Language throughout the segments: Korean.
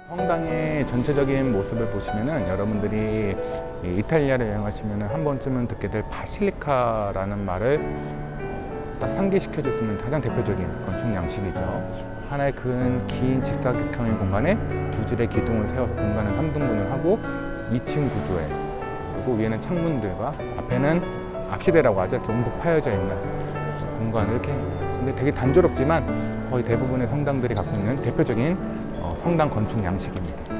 성당의 전체적인 모습을 보시면은 여러분들이 이탈리아를 여행하시면은 한 번쯤은 듣게 될 바실리카라는 말을 딱 상기시켜 줬으면 가장 대표적인 건축 양식이죠. 하나의 긴 직사각형의 공간에 두 줄의 기둥을 세워서 공간을 3등분을 하고 2층 구조에, 그리고 위에는 창문들과 앞에는 앞시대라고 하죠. 이렇게 움푹 파여져 있는 공간을 이렇게. 근데 되게 단조롭지만 거의 대부분의 성당들이 갖고 있는 대표적인 성당 건축 양식입니다.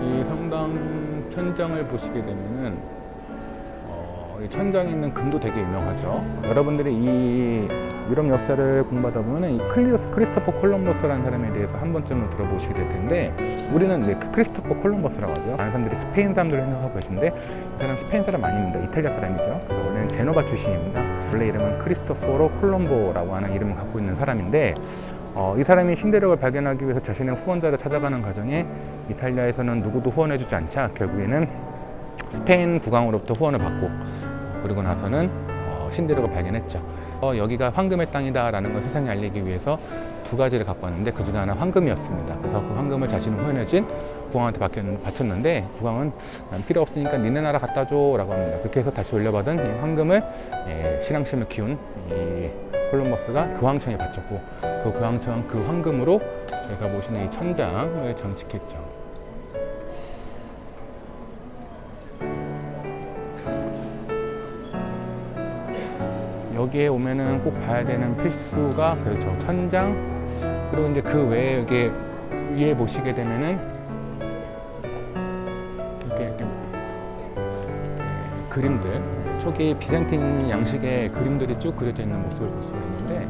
이 성당 천장을 보시게 되면은 이 천장에 있는 금도 되게 유명하죠. 여러분들이 이 유럽 역사를 공부하다 보면 이 크리스토퍼 콜럼버스라는 사람에 대해서 한 번쯤은 들어보시게 될 텐데, 우리는 크리스토퍼 콜럼버스라고 하죠. 많은 사람들이 스페인 사람들을 생각하고 계신데 이 사람 스페인 사람 아닙니다. 이탈리아 사람이죠. 그래서 원래는 제노바 출신입니다. 원래 이름은 크리스토포로 콜롬보라고 하는 이름을 갖고 있는 사람인데, 이 사람이 신대륙을 발견하기 위해서 자신의 후원자를 찾아가는 과정에 이탈리아에서는 누구도 후원해주지 않자 결국에는 스페인 국왕으로부터 후원을 받고, 그리고 나서는 신대륙을 발견했죠. 여기가 황금의 땅이다 라는 걸 세상에 알리기 위해서 두 가지를 갖고 왔는데 그 중에 하나 황금이었습니다. 그래서 그 황금을 자신이 후원해준 국왕한테 바쳤는데, 국왕은 난 필요 없으니까 니네 나라 갖다 줘 라고 합니다. 그렇게 해서 다시 돌려받은 이 황금을 신앙심을 키운 이 콜럼버스가 교황청에 바쳤고, 그 교황청 그 황금으로 저희가 보시는 이 천장을 장식했죠. 여기에 오면은 꼭 봐야 되는 필수가 그렇죠, 천장. 그리고 이제 그 외에 여기 위에 보시게 되면은 이렇게 그림들, 초기 비잔틴 양식의 그림들이 쭉 그려져 있는 모습을 볼 수가 있는데,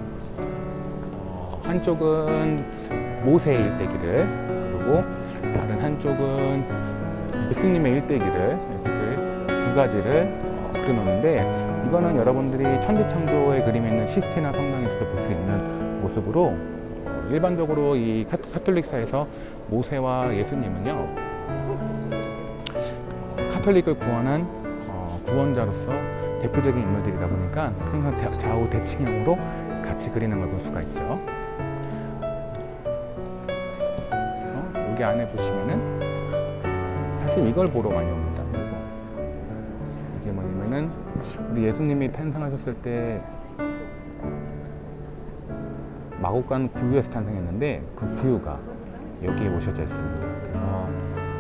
한쪽은 모세의 일대기를, 그리고 다른 한쪽은 예수님의 일대기를, 이렇게 두 가지를 그려놓는데, 이거는 여러분들이 천지창조의 그림에 있는 시스티나 성당에서도 볼 수 있는 모습으로, 일반적으로 이 카톨릭사에서 모세와 예수님은요, 카톨릭을 구원한 구원자로서 대표적인 인물들이다 보니까 항상 좌우 대칭형으로 같이 그리는 걸 볼 수가 있죠. 여기 안에 보시면은 사실 이걸 보러 많이 옵니다. 이게 뭐냐면은 우리 예수님이 탄생하셨을 때 마곡간 구유에서 탄생했는데, 그 구유가 여기에 모셔져 있습니다. 그래서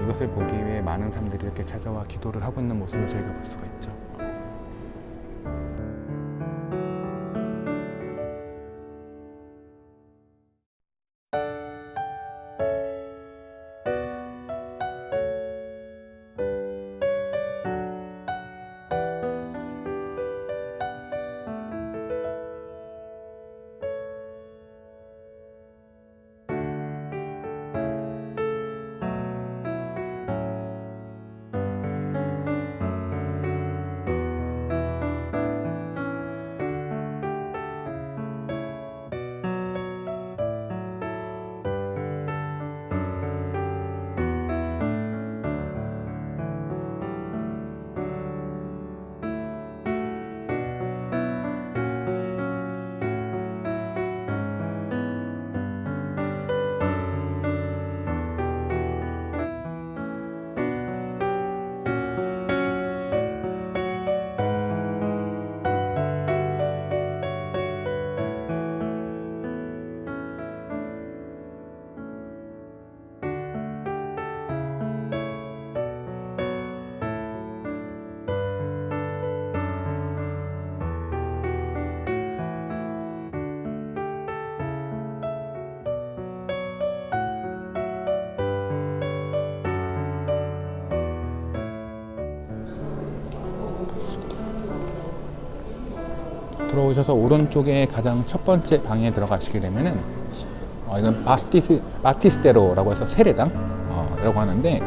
이것을 보기 위해 많은 사람들이 이렇게 찾아와 기도를 하고 있는 모습을 저희가 볼 수가 있죠. 들어오셔서 오른쪽에 가장 첫 번째 방에 들어가시게 되면은 이건 바티스테로라고 해서 세례당 라고 하는데,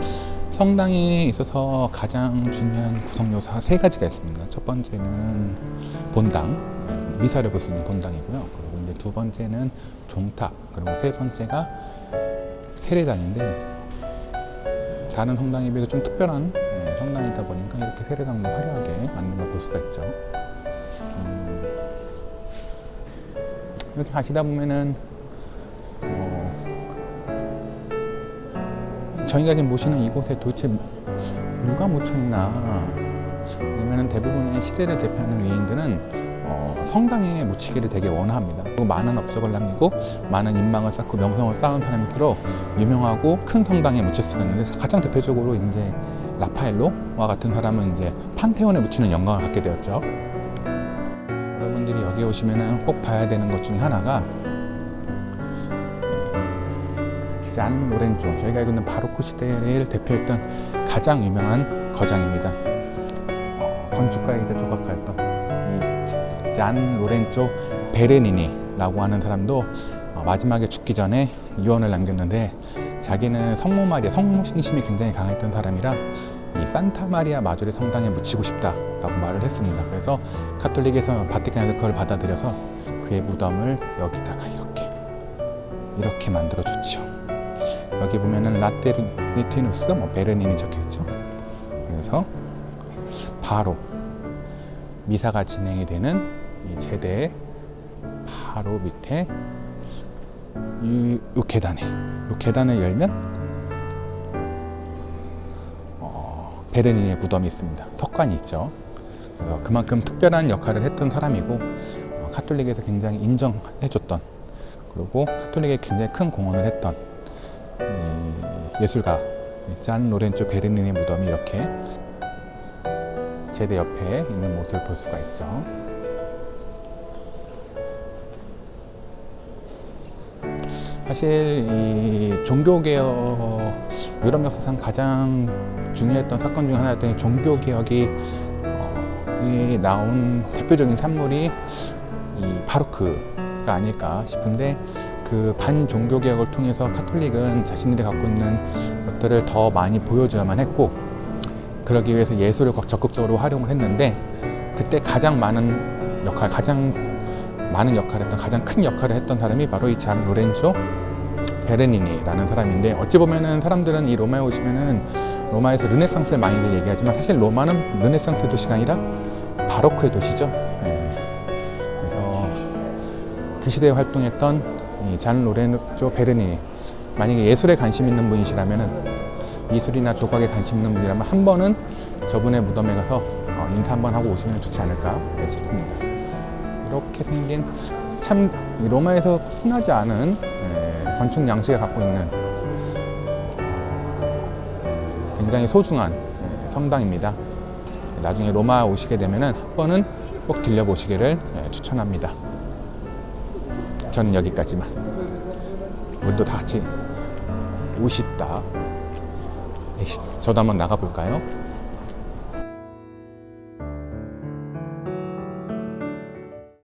성당에 있어서 가장 중요한 구성 요소가 세 가지가 있습니다. 첫 번째는 본당, 미사를 볼 수 있는 본당이고요. 그리고 이제 두 번째는 종탑, 그리고 세 번째가 세례단인데, 다른 성당에 비해서 좀 특별한 성당이다 보니까 이렇게 세례당도 화려하게 만든 걸 볼 수가 있죠. 이렇게 가시다 보면은 저희가 지금 모시는 이곳에 도대체 누가 묻혀 있나? 왜냐면 대부분의 시대를 대표하는 위인들은 성당에 묻히기를 되게 원합니다. 그리고 많은 업적을 남기고 많은 인망을 쌓고 명성을 쌓은 사람일수록 유명하고 큰 성당에 묻힐 수가 있는데, 가장 대표적으로 이제 라파엘로와 같은 사람은 이제 판테온에 묻히는 영광을 갖게 되었죠. 여러분들이 여기 오시면은 꼭 봐야 되는 것 중에 하나가 잔 로렌조, 저희가 알고 있는 바로크 시대를 대표했던 가장 유명한 거장입니다. 건축가이자 조각가였던 이 잔 로렌조 베르니니라고 하는 사람도 마지막에 죽기 전에 유언을 남겼는데, 자기는 성모 마리아, 성모 신심이 굉장히 강했던 사람이라 이 산타 마리아 마조리 성당에 묻히고 싶다라고 말을 했습니다. 그래서 가톨릭에서 바티칸에서 그걸 받아들여서 그의 무덤을 여기다가 이렇게 만들어 줬죠. 여기 보면은 라테르니티누스, 베르닌이 적혀 있죠. 그래서 바로 미사가 진행이 되는 이 제대 바로 밑에 이 계단을 열면 베르닌의 무덤이 있습니다. 석관이 있죠. 그래서 그만큼 특별한 역할을 했던 사람이고, 카톨릭에서 굉장히 인정해줬던, 그리고 카톨릭에 굉장히 큰 공헌을 했던 예술가 잔 로렌조 베르니니 무덤이 이렇게 제대 옆에 있는 모습을 볼 수가 있죠. 사실 이 종교개혁, 유럽 역사상 가장 중요했던 사건 중 하나였던 이 종교개혁이 나온 대표적인 산물이 이 바로크가 아닐까 싶은데, 그 반종교개혁을 통해서 카톨릭은 자신들이 갖고 있는 것들을 더 많이 보여줘야만 했고, 그러기 위해서 예술을 적극적으로 활용을 했는데, 그때 가장 많은 역할을 했던, 가장 큰 역할을 했던 사람이 바로 이 잔 로렌조 베르니니라는 사람인데, 어찌 보면은 사람들은 이 로마에 오시면은 로마에서 르네상스를 많이들 얘기하지만, 사실 로마는 르네상스의 도시가 아니라 바로크의 도시죠. 그래서 그 시대에 활동했던 이 잔 로렌조 베르니니, 만약에 예술에 관심 있는 분이시라면은, 미술이나 조각에 관심 있는 분이라면 한 번은 저분의 무덤에 가서 인사 한번 하고 오시면 좋지 않을까 싶습니다. 이렇게 생긴 참 로마에서 흔하지 않은 건축 양식을 갖고 있는 굉장히 소중한 성당입니다. 나중에 로마 오시게 되면은 한 번은 꼭 들려보시기를 추천합니다. 저는 여기까지만. 우리도 다 같이 오시다. 저도 한번 나가 볼까요?